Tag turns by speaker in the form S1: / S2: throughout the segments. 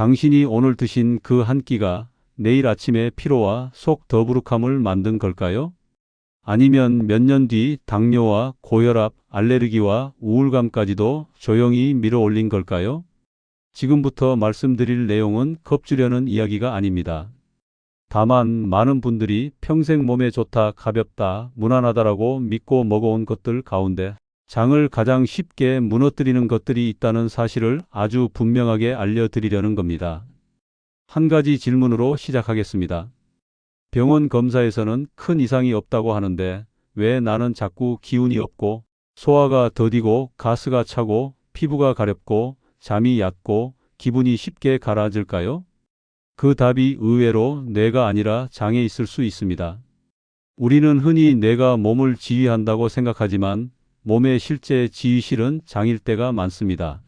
S1: 당신이 오늘 드신 그 한 끼가 내일 아침에 피로와 속 더부룩함을 만든 걸까요? 아니면 몇 년 뒤 당뇨와 고혈압, 알레르기와 우울감까지도 조용히 밀어올린 걸까요? 지금부터 말씀드릴 내용은 겁주려는 이야기가 아닙니다. 다만 많은 분들이 평생 몸에 좋다, 가볍다, 무난하다라고 믿고 먹어온 것들 가운데 장을 가장 쉽게 무너뜨리는 것들이 있다는 사실을 아주 분명하게 알려드리려는 겁니다. 한 가지 질문으로 시작하겠습니다. 병원 검사에서는 큰 이상이 없다고 하는데 왜 나는 자꾸 기운이 없고 소화가 더디고 가스가 차고 피부가 가렵고 잠이 얕고 기분이 쉽게 가라앉을까요? 그 답이 의외로 뇌가 아니라 장에 있을 수 있습니다. 우리는 흔히 뇌가 몸을 지휘한다고 생각하지만 몸의 실제 지휘실은 장일 때가 많습니다.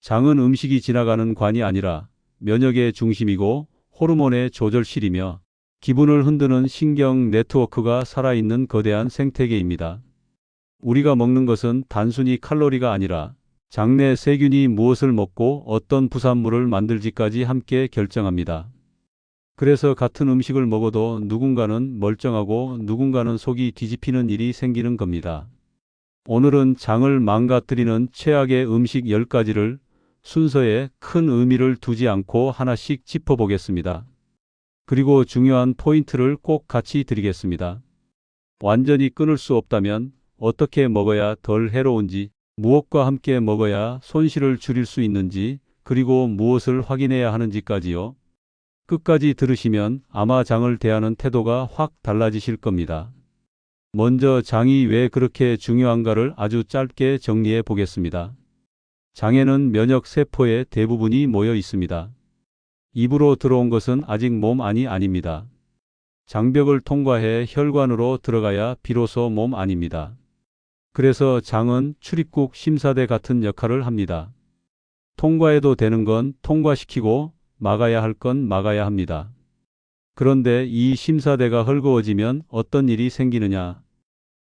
S1: 장은 음식이 지나가는 관이 아니라 면역의 중심이고 호르몬의 조절실이며 기분을 흔드는 신경 네트워크가 살아있는 거대한 생태계입니다. 우리가 먹는 것은 단순히 칼로리가 아니라 장내 세균이 무엇을 먹고 어떤 부산물을 만들지까지 함께 결정합니다. 그래서 같은 음식을 먹어도 누군가는 멀쩡하고 누군가는 속이 뒤집히는 일이 생기는 겁니다. 오늘은 장을 망가뜨리는 최악의 음식 10가지를 순서에 큰 의미를 두지 않고 하나씩 짚어보겠습니다. 그리고 중요한 포인트를 꼭 같이 드리겠습니다. 완전히 끊을 수 없다면 어떻게 먹어야 덜 해로운지, 무엇과 함께 먹어야 손실을 줄일 수 있는지, 그리고 무엇을 확인해야 하는지까지요. 끝까지 들으시면 아마 장을 대하는 태도가 확 달라지실 겁니다. 먼저 장이 왜 그렇게 중요한가를 아주 짧게 정리해 보겠습니다. 장에는 면역 세포의 대부분이 모여 있습니다. 입으로 들어온 것은 아직 몸 안이 아닙니다. 장벽을 통과해 혈관으로 들어가야 비로소 몸 안입니다. 그래서 장은 출입국 심사대 같은 역할을 합니다. 통과해도 되는 건 통과시키고 막아야 할 건 막아야 합니다. 그런데 이 심사대가 헐거워지면 어떤 일이 생기느냐?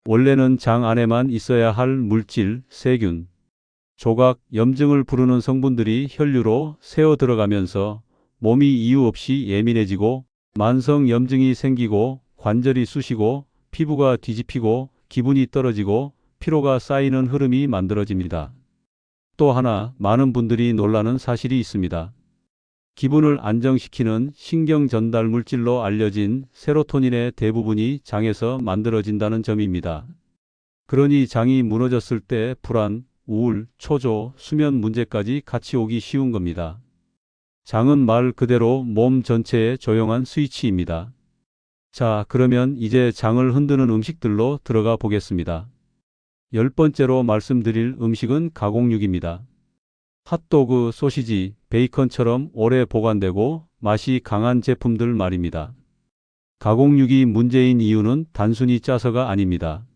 S1: 원래는 장 안에만 있어야 할 물질, 세균, 조각, 염증을 부르는 성분들이 혈류로 새어 들어가면서 몸이 이유 없이 예민해지고 만성 염증이 생기고 관절이 쑤시고 피부가 뒤집히고 기분이 떨어지고 피로가 쌓이는 흐름이 만들어집니다. 또 하나 많은 분들이 놀라는 사실이 있습니다. 기분을 안정시키는 신경 전달 물질로 알려진 세로토닌의 대부분이 장에서 만들어진다는 점입니다. 그러니 장이 무너졌을 때 불안, 우울, 초조, 수면 문제까지 같이 오기 쉬운 겁니다. 장은 말 그대로 몸 전체의 조용한 스위치입니다. 자, 그러면 이제 장을 흔드는 음식들로 들어가 보겠습니다. 10번째로 말씀드릴 음식은 가공육입니다. 핫도그, 소시지, 베이컨처럼 오래 보관되고 맛이 강한 제품들 말입니다. 가공육이 문제인 이유는 단순히 짜서가 아닙니다.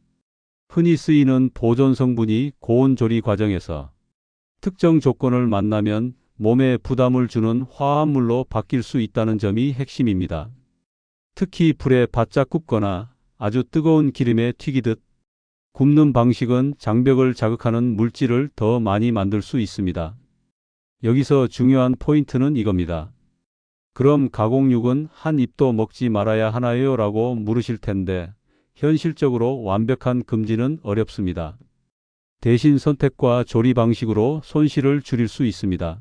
S1: 흔히 쓰이는 보존 성분이 고온 조리 과정에서 특정 조건을 만나면 몸에 부담을 주는 화합물로 바뀔 수 있다는 점이 핵심입니다. 특히 불에 바짝 굽거나 아주 뜨거운 기름에 튀기듯 굽는 방식은 장벽을 자극하는 물질을 더 많이 만들 수 있습니다. 여기서 중요한 포인트는 이겁니다. 그럼 가공육은 한 입도 먹지 말아야 하나요? 라고 물으실 텐데 현실적으로 완벽한 금지는 어렵습니다. 대신 선택과 조리 방식으로 손실을 줄일 수 있습니다.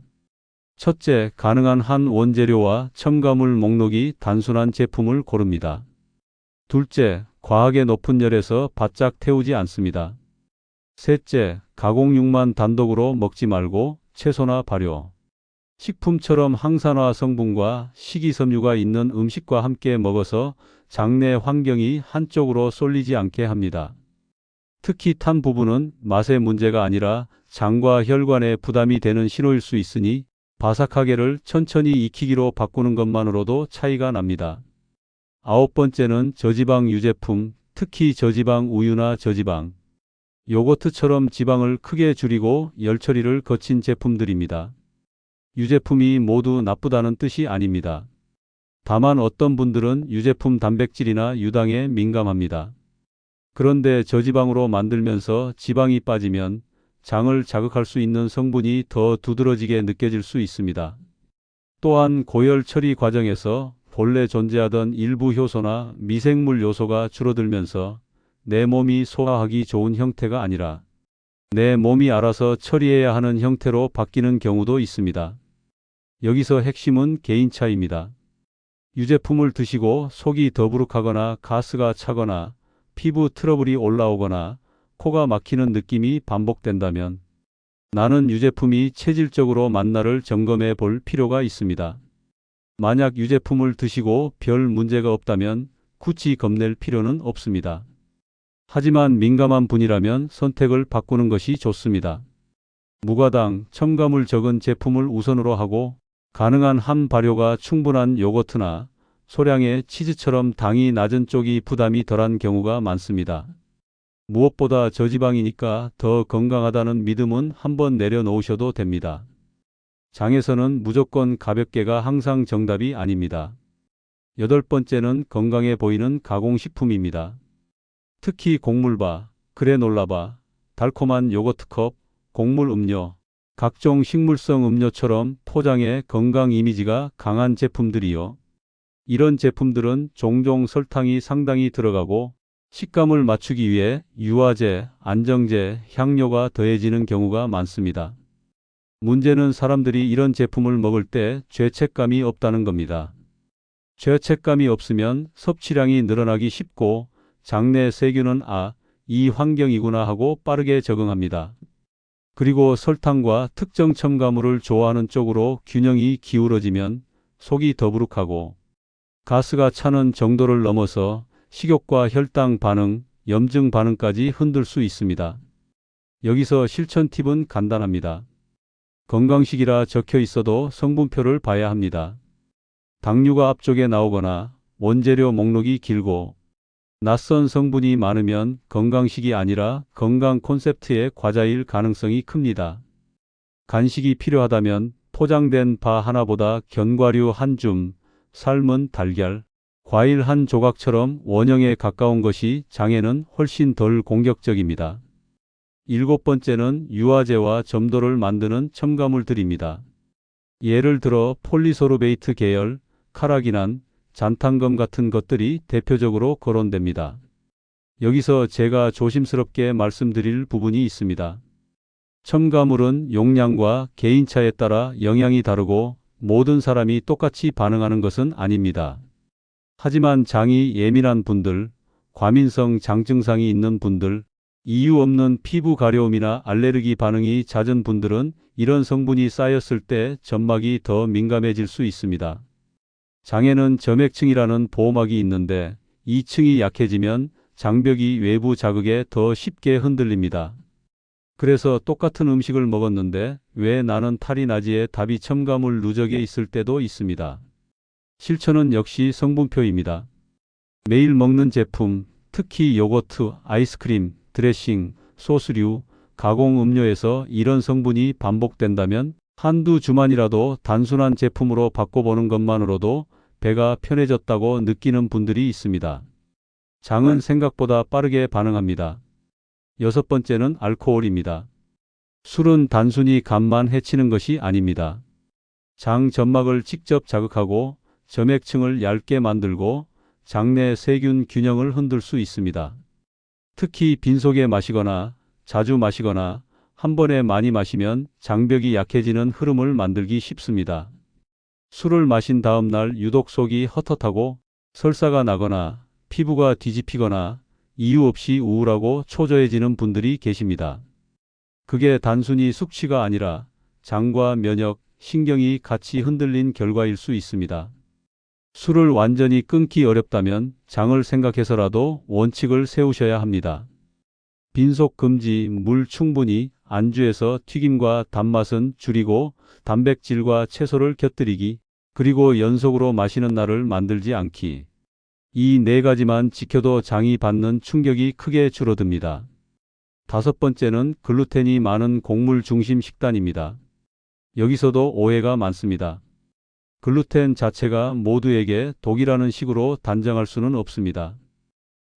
S1: 첫째, 가능한 한 원재료와 첨가물 목록이 단순한 제품을 고릅니다. 둘째, 과하게 높은 열에서 바짝 태우지 않습니다. 셋째, 가공육만 단독으로 먹지 말고 채소나 발효, 식품처럼 항산화 성분과 식이섬유가 있는 음식과 함께 먹어서 장내 환경이 한쪽으로 쏠리지 않게 합니다. 특히 탄 부분은 맛의 문제가 아니라 장과 혈관에 부담이 되는 신호일 수 있으니 바삭하게를 천천히 익히기로 바꾸는 것만으로도 차이가 납니다. 9번째는 저지방 유제품, 특히 저지방 우유나 저지방, 요거트처럼 지방을 크게 줄이고 열 처리를 거친 제품들입니다. 유제품이 모두 나쁘다는 뜻이 아닙니다. 다만 어떤 분들은 유제품 단백질이나 유당에 민감합니다. 그런데 저지방으로 만들면서 지방이 빠지면 장을 자극할 수 있는 성분이 더 두드러지게 느껴질 수 있습니다. 또한 고열 처리 과정에서 본래 존재하던 일부 효소나 미생물 요소가 줄어들면서 내 몸이 소화하기 좋은 형태가 아니라 내 몸이 알아서 처리해야 하는 형태로 바뀌는 경우도 있습니다. 여기서 핵심은 개인차입니다. 유제품을 드시고 속이 더부룩하거나 가스가 차거나 피부 트러블이 올라오거나 코가 막히는 느낌이 반복된다면 나는 유제품이 체질적으로 맞나를 점검해 볼 필요가 있습니다. 만약 유제품을 드시고 별 문제가 없다면 굳이 겁낼 필요는 없습니다. 하지만 민감한 분이라면 선택을 바꾸는 것이 좋습니다. 무가당, 첨가물 적은 제품을 우선으로 하고 가능한 함 발효가 충분한 요거트나 소량의 치즈처럼 당이 낮은 쪽이 부담이 덜한 경우가 많습니다. 무엇보다 저지방이니까 더 건강하다는 믿음은 한번 내려놓으셔도 됩니다. 장에서는 무조건 가볍게가 항상 정답이 아닙니다. 8번째는 건강해 보이는 가공식품입니다. 특히 곡물바, 그래놀라바, 달콤한 요거트컵, 곡물 음료, 각종 식물성 음료처럼 포장에 건강 이미지가 강한 제품들이요. 이런 제품들은 종종 설탕이 상당히 들어가고 식감을 맞추기 위해 유화제, 안정제, 향료가 더해지는 경우가 많습니다. 문제는 사람들이 이런 제품을 먹을 때 죄책감이 없다는 겁니다. 죄책감이 없으면 섭취량이 늘어나기 쉽고 장내 세균은 이 환경이구나 하고 빠르게 적응합니다. 그리고 설탕과 특정 첨가물을 좋아하는 쪽으로 균형이 기울어지면 속이 더부룩하고 가스가 차는 정도를 넘어서 식욕과 혈당 반응, 염증 반응까지 흔들 수 있습니다. 여기서 실천 팁은 간단합니다. 건강식이라 적혀 있어도 성분표를 봐야 합니다. 당류가 앞쪽에 나오거나 원재료 목록이 길고 낯선 성분이 많으면 건강식이 아니라 건강 콘셉트의 과자일 가능성이 큽니다. 간식이 필요하다면 포장된 바 하나보다 견과류 한 줌, 삶은 달걀, 과일 한 조각처럼 원형에 가까운 것이 장에는 훨씬 덜 공격적입니다. 7번째는 유화제와 점도를 만드는 첨가물들입니다. 예를 들어 폴리소르베이트 계열, 카라기난, 잔탄검 같은 것들이 대표적으로 거론됩니다. 여기서 제가 조심스럽게 말씀드릴 부분이 있습니다. 첨가물은 용량과 개인차에 따라 영향이 다르고 모든 사람이 똑같이 반응하는 것은 아닙니다. 하지만 장이 예민한 분들, 과민성 장증상이 있는 분들, 이유 없는 피부 가려움이나 알레르기 반응이 잦은 분들은 이런 성분이 쌓였을 때 점막이 더 민감해질 수 있습니다. 장에는 점액층이라는 보호막이 있는데 이 층이 약해지면 장벽이 외부 자극에 더 쉽게 흔들립니다. 그래서 똑같은 음식을 먹었는데 왜 나는 탈이 나지의 답이 첨가물 누적에 있을 때도 있습니다. 실천은 역시 성분표입니다. 매일 먹는 제품, 특히 요거트, 아이스크림, 드레싱, 소스류, 가공 음료에서 이런 성분이 반복된다면 한두 주만이라도 단순한 제품으로 바꿔보는 것만으로도 배가 편해졌다고 느끼는 분들이 있습니다. 장은 생각보다 빠르게 반응합니다. 6번째는 알코올입니다. 술은 단순히 간만 해치는 것이 아닙니다. 장 점막을 직접 자극하고 점액층을 얇게 만들고 장내 세균 균형을 흔들 수 있습니다. 특히 빈속에 마시거나 자주 마시거나 한 번에 많이 마시면 장벽이 약해지는 흐름을 만들기 쉽습니다. 술을 마신 다음 날 유독 속이 헛헛하고 설사가 나거나 피부가 뒤집히거나 이유 없이 우울하고 초조해지는 분들이 계십니다. 그게 단순히 숙취가 아니라 장과 면역, 신경이 같이 흔들린 결과일 수 있습니다. 술을 완전히 끊기 어렵다면 장을 생각해서라도 원칙을 세우셔야 합니다. 빈속 금지, 물 충분히, 안주에서 튀김과 단맛은 줄이고 단백질과 채소를 곁들이기, 그리고 연속으로 마시는 날을 만들지 않기. 이 4가지만 지켜도 장이 받는 충격이 크게 줄어듭니다. 5번째는 글루텐이 많은 곡물 중심 식단입니다. 여기서도 오해가 많습니다. 글루텐 자체가 모두에게 독이라는 식으로 단정할 수는 없습니다.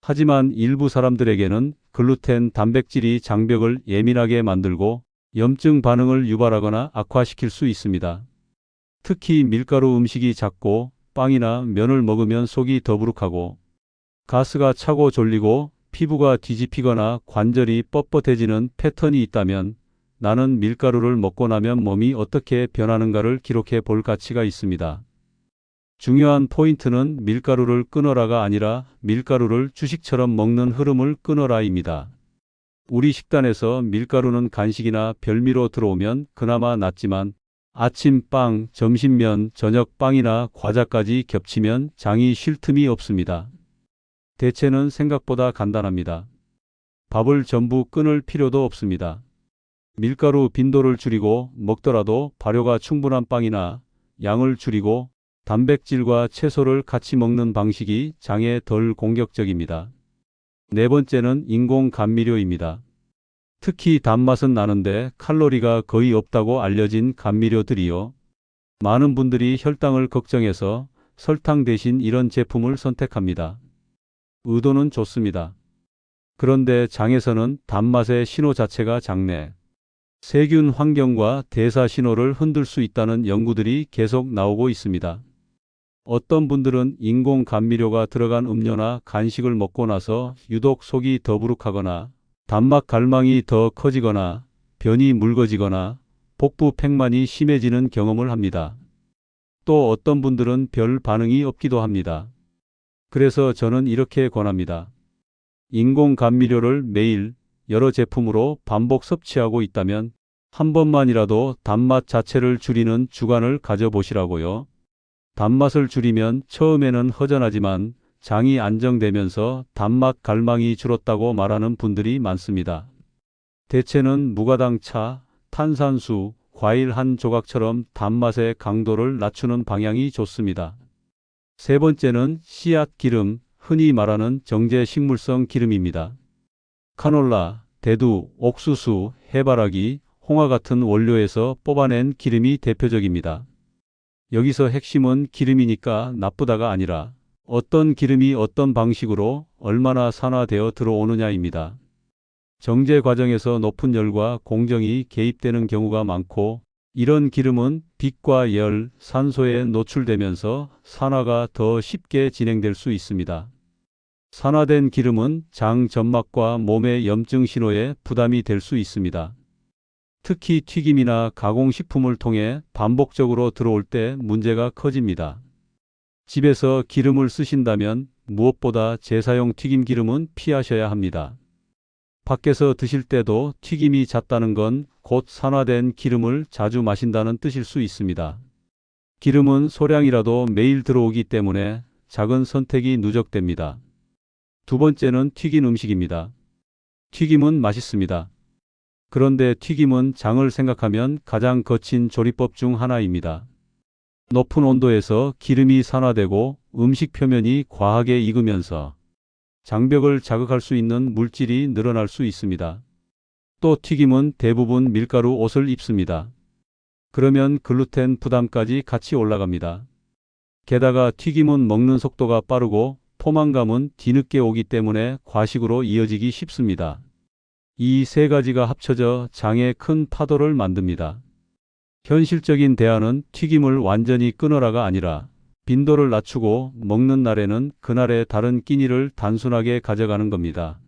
S1: 하지만 일부 사람들에게는 글루텐 단백질이 장벽을 예민하게 만들고 염증 반응을 유발하거나 악화시킬 수 있습니다. 특히 밀가루 음식이 작고 빵이나 면을 먹으면 속이 더부룩하고 가스가 차고 졸리고 피부가 뒤집히거나 관절이 뻣뻣해지는 패턴이 있다면 나는 밀가루를 먹고 나면 몸이 어떻게 변하는가를 기록해 볼 가치가 있습니다. 중요한 포인트는 밀가루를 끊어라가 아니라 밀가루를 주식처럼 먹는 흐름을 끊어라입니다. 우리 식단에서 밀가루는 간식이나 별미로 들어오면 그나마 낫지만 아침 빵, 점심 면, 저녁 빵이나 과자까지 겹치면 장이 쉴 틈이 없습니다. 대체는 생각보다 간단합니다. 밥을 전부 끊을 필요도 없습니다. 밀가루 빈도를 줄이고 먹더라도 발효가 충분한 빵이나 양을 줄이고 단백질과 채소를 같이 먹는 방식이 장에 덜 공격적입니다. 네 번째는 인공 감미료입니다. 특히 단맛은 나는데 칼로리가 거의 없다고 알려진 감미료들이요. 많은 분들이 혈당을 걱정해서 설탕 대신 이런 제품을 선택합니다. 의도는 좋습니다. 그런데 장에서는 단맛의 신호 자체가 장내, 세균 환경과 대사 신호를 흔들 수 있다는 연구들이 계속 나오고 있습니다. 어떤 분들은 인공 감미료가 들어간 음료나 간식을 먹고 나서 유독 속이 더부룩하거나 단맛 갈망이 더 커지거나 변이 묽어지거나 복부 팽만이 심해지는 경험을 합니다. 또 어떤 분들은 별 반응이 없기도 합니다. 그래서 저는 이렇게 권합니다. 인공 감미료를 매일 여러 제품으로 반복 섭취하고 있다면 한 번만이라도 단맛 자체를 줄이는 주간을 가져보시라고요. 단맛을 줄이면 처음에는 허전하지만 장이 안정되면서 단맛 갈망이 줄었다고 말하는 분들이 많습니다. 대체는 무가당 차, 탄산수, 과일 한 조각처럼 단맛의 강도를 낮추는 방향이 좋습니다. 세 번째는 씨앗 기름, 흔히 말하는 정제 식물성 기름입니다. 카놀라, 대두, 옥수수, 해바라기, 홍화 같은 원료에서 뽑아낸 기름이 대표적입니다. 여기서 핵심은 기름이니까 나쁘다가 아니라 어떤 기름이 어떤 방식으로 얼마나 산화되어 들어오느냐입니다. 정제 과정에서 높은 열과 공정이 개입되는 경우가 많고 이런 기름은 빛과 열, 산소에 노출되면서 산화가 더 쉽게 진행될 수 있습니다. 산화된 기름은 장 점막과 몸의 염증 신호에 부담이 될 수 있습니다. 특히 튀김이나 가공식품을 통해 반복적으로 들어올 때 문제가 커집니다. 집에서 기름을 쓰신다면 무엇보다 재사용 튀김 기름은 피하셔야 합니다. 밖에서 드실 때도 튀김이 잦다는 건 곧 산화된 기름을 자주 마신다는 뜻일 수 있습니다. 기름은 소량이라도 매일 들어오기 때문에 작은 선택이 누적됩니다. 두 번째는 튀긴 음식입니다. 튀김은 맛있습니다. 그런데 튀김은 장을 생각하면 가장 거친 조리법 중 하나입니다. 높은 온도에서 기름이 산화되고 음식 표면이 과하게 익으면서 장벽을 자극할 수 있는 물질이 늘어날 수 있습니다. 또 튀김은 대부분 밀가루 옷을 입습니다. 그러면 글루텐 부담까지 같이 올라갑니다. 게다가 튀김은 먹는 속도가 빠르고 포만감은 뒤늦게 오기 때문에 과식으로 이어지기 쉽습니다. 이 세 가지가 합쳐져 장에 큰 파도를 만듭니다. 현실적인 대안은 튀김을 완전히 끊어라가 아니라 빈도를 낮추고 먹는 날에는 그날의 다른 끼니를 단순하게 가져가는 겁니다.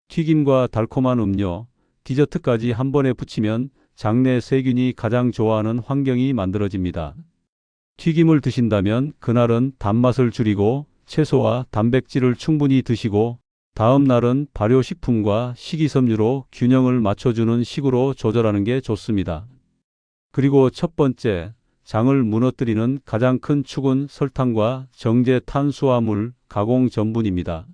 S1: 튀김과 달콤한 음료, 디저트까지 한 번에 붙이면 장내 세균이 가장 좋아하는 환경이 만들어집니다. 튀김을 드신다면 그날은 단맛을 줄이고 채소와 단백질을 충분히 드시고 다음 날은 발효식품과 식이섬유로 균형을 맞춰주는 식으로 조절하는 게 좋습니다. 그리고 첫 번째, 장을 무너뜨리는 가장 큰 축은 설탕과 정제 탄수화물, 가공 전분입니다.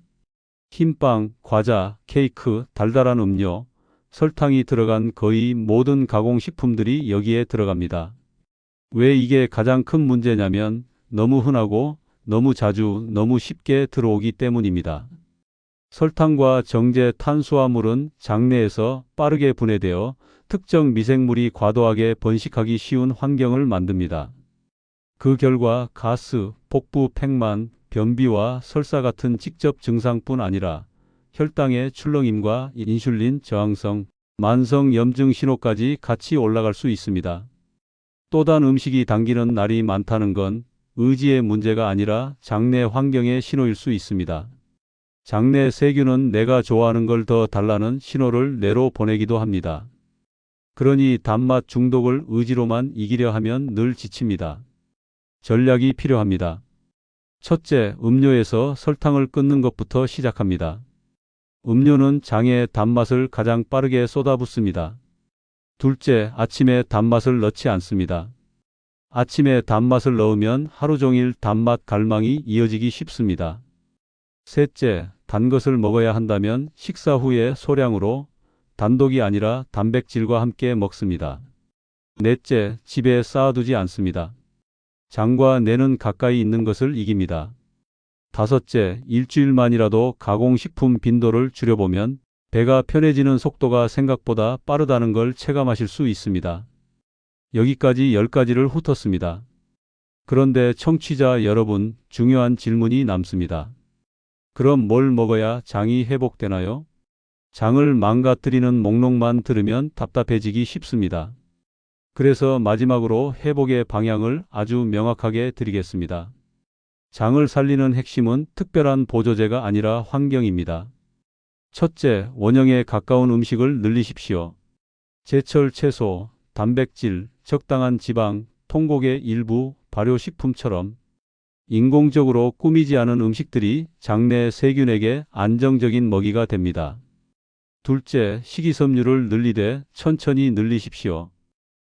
S1: 흰빵, 과자, 케이크, 달달한 음료, 설탕이 들어간 거의 모든 가공식품들이 여기에 들어갑니다. 왜 이게 가장 큰 문제냐면 너무 흔하고 너무 자주 너무 쉽게 들어오기 때문입니다. 설탕과 정제 탄수화물은 장내에서 빠르게 분해되어 특정 미생물이 과도하게 번식하기 쉬운 환경을 만듭니다. 그 결과 가스, 복부 팽만, 변비와 설사 같은 직접 증상뿐 아니라 혈당의 출렁임과 인슐린 저항성, 만성 염증 신호까지 같이 올라갈 수 있습니다. 또 단 음식이 당기는 날이 많다는 건 의지의 문제가 아니라 장내 환경의 신호일 수 있습니다. 장내 세균은 내가 좋아하는 걸 더 달라는 신호를 뇌로 보내기도 합니다. 그러니 단맛 중독을 의지로만 이기려 하면 늘 지칩니다. 전략이 필요합니다. 첫째, 음료에서 설탕을 끊는 것부터 시작합니다. 음료는 장에 단맛을 가장 빠르게 쏟아붓습니다. 둘째, 아침에 단맛을 넣지 않습니다. 아침에 단맛을 넣으면 하루 종일 단맛 갈망이 이어지기 쉽습니다. 셋째, 단 것을 먹어야 한다면 식사 후에 소량으로, 단독이 아니라 단백질과 함께 먹습니다. 넷째, 집에 쌓아두지 않습니다. 장과 뇌는 가까이 있는 것을 이깁니다. 다섯째, 일주일만이라도 가공식품 빈도를 줄여보면 배가 편해지는 속도가 생각보다 빠르다는 걸 체감하실 수 있습니다. 여기까지 10가지를 훑었습니다. 그런데 청취자 여러분, 중요한 질문이 남습니다. 그럼 뭘 먹어야 장이 회복되나요? 장을 망가뜨리는 목록만 들으면 답답해지기 쉽습니다. 그래서 마지막으로 회복의 방향을 아주 명확하게 드리겠습니다. 장을 살리는 핵심은 특별한 보조제가 아니라 환경입니다. 첫째, 원형에 가까운 음식을 늘리십시오. 제철 채소, 단백질, 적당한 지방, 통곡의 일부, 발효식품처럼 인공적으로 꾸미지 않은 음식들이 장내 세균에게 안정적인 먹이가 됩니다. 둘째, 식이섬유를 늘리되 천천히 늘리십시오.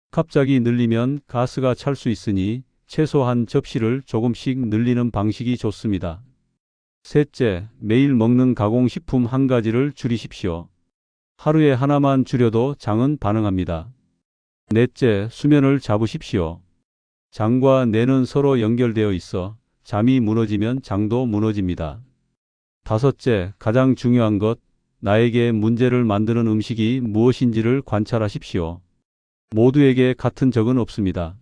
S1: 갑자기 늘리면 가스가 찰 수 있으니 채소 한 접시를 조금씩 늘리는 방식이 좋습니다. 셋째, 매일 먹는 가공식품 한 가지를 줄이십시오. 하루에 하나만 줄여도 장은 반응합니다. 넷째, 수면을 잡으십시오. 장과 뇌는 서로 연결되어 있어 잠이 무너지면 장도 무너집니다. 다섯째, 가장 중요한 것, 나에게 문제를 만드는 음식이 무엇인지를 관찰하십시오. 모두에게 같은 적은 없습니다.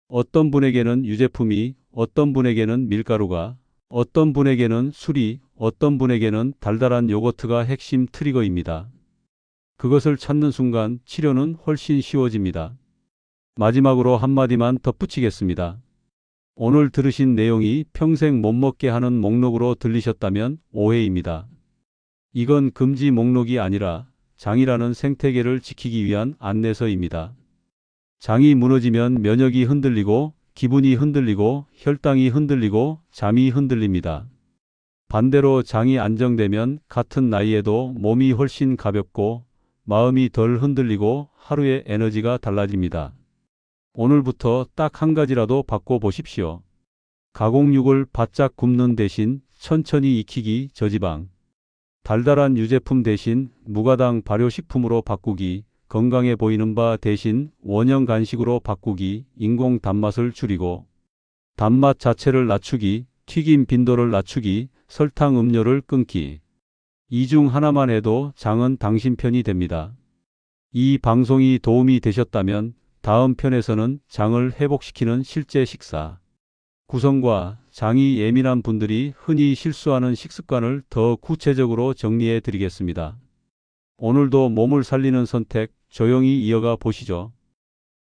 S1: 어떤 분에게는 유제품이, 어떤 분에게는 밀가루가, 어떤 분에게는 술이, 어떤 분에게는 달달한 요거트가 핵심 트리거입니다. 그것을 찾는 순간 치료는 훨씬 쉬워집니다. 마지막으로 한마디만 덧붙이겠습니다. 오늘 들으신 내용이 평생 못 먹게 하는 목록으로 들리셨다면 오해입니다. 이건 금지 목록이 아니라 장이라는 생태계를 지키기 위한 안내서입니다. 장이 무너지면 면역이 흔들리고 기분이 흔들리고 혈당이 흔들리고 잠이 흔들립니다. 반대로 장이 안정되면 같은 나이에도 몸이 훨씬 가볍고 마음이 덜 흔들리고 하루의 에너지가 달라집니다. 오늘부터 딱 한 가지라도 바꿔보십시오. 가공육을 바짝 굽는 대신 천천히 익히기 저지방. 달달한 유제품 대신 무가당 발효식품으로 바꾸기. 건강해 보이는 바 대신 원형 간식으로 바꾸기. 인공 단맛을 줄이고 단맛 자체를 낮추기. 튀김 빈도를 낮추기. 설탕 음료를 끊기. 이 중 하나만 해도 장은 당신 편이 됩니다. 이 방송이 도움이 되셨다면 다음 편에서는 장을 회복시키는 실제 식사 구성과 장이 예민한 분들이 흔히 실수하는 식습관을 더 구체적으로 정리해 드리겠습니다. 오늘도 몸을 살리는 선택 조용히 이어가 보시죠.